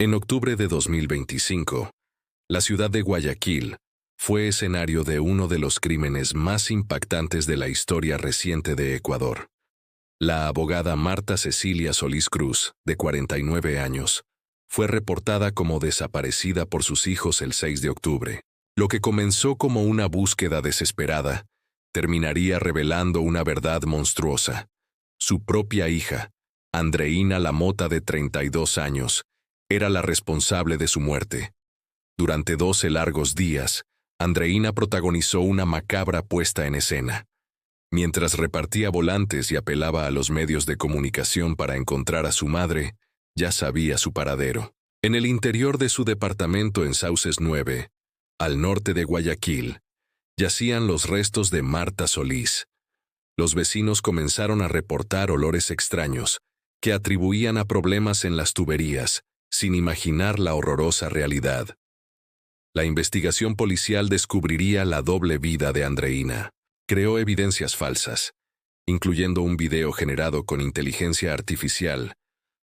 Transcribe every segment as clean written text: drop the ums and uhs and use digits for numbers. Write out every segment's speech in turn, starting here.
En octubre de 2025, la ciudad de Guayaquil fue escenario de uno de los crímenes más impactantes de la historia reciente de Ecuador. La abogada Marta Cecilia Solís Cruz, de 49 años, fue reportada como desaparecida por sus hijos el 6 de octubre. Lo que comenzó como una búsqueda desesperada, terminaría revelando una verdad monstruosa. Su propia hija, Andreina Lamota, de 32 años, era la responsable de su muerte. Durante 12 largos días, Andreina protagonizó una macabra puesta en escena. Mientras repartía volantes y apelaba a los medios de comunicación para encontrar a su madre, ya sabía su paradero. En el interior de su departamento en Sauces 9, al norte de Guayaquil, yacían los restos de Marta Solís. Los vecinos comenzaron a reportar olores extraños, que atribuían a problemas en las tuberías, sin imaginar la horrorosa realidad. La investigación policial descubriría la doble vida de Andreina. Creó evidencias falsas, incluyendo un video generado con inteligencia artificial,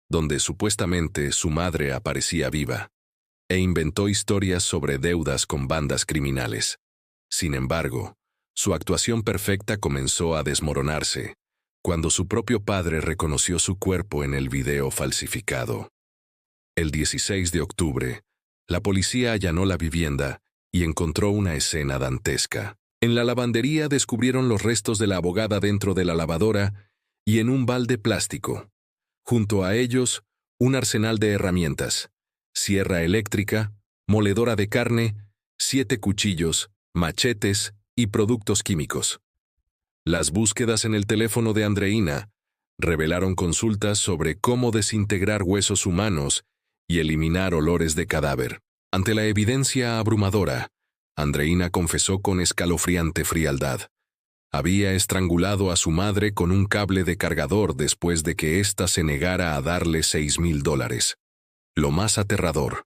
donde supuestamente su madre aparecía viva, e inventó historias sobre deudas con bandas criminales. Sin embargo, su actuación perfecta comenzó a desmoronarse, cuando su propio padre reconoció su cuerpo en el video falsificado. El 16 de octubre, la policía allanó la vivienda y encontró una escena dantesca. En la lavandería descubrieron los restos de la abogada dentro de la lavadora y en un balde plástico. Junto a ellos, un arsenal de herramientas: sierra eléctrica, moledora de carne, 7 cuchillos, machetes y productos químicos. Las búsquedas en el teléfono de Andreina revelaron consultas sobre cómo desintegrar huesos humanos y eliminar olores de cadáver. Ante la evidencia abrumadora, Andreina confesó con escalofriante frialdad. Había estrangulado a su madre con un cable de cargador después de que ésta se negara a darle $6,000. Lo más aterrador: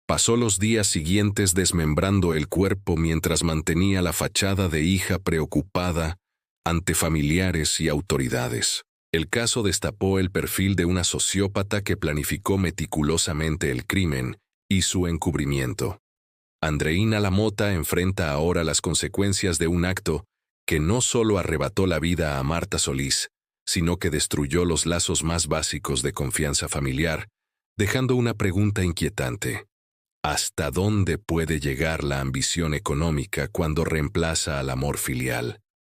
pasó los días siguientes desmembrando el cuerpo mientras mantenía la fachada de hija preocupada ante familiares y autoridades. El caso destapó el perfil de una sociópata que planificó meticulosamente el crimen y su encubrimiento. Andreina Lamota enfrenta ahora las consecuencias de un acto que no solo arrebató la vida a Marta Solís, sino que destruyó los lazos más básicos de confianza familiar, dejando una pregunta inquietante: ¿hasta dónde puede llegar la ambición económica cuando reemplaza al amor filial?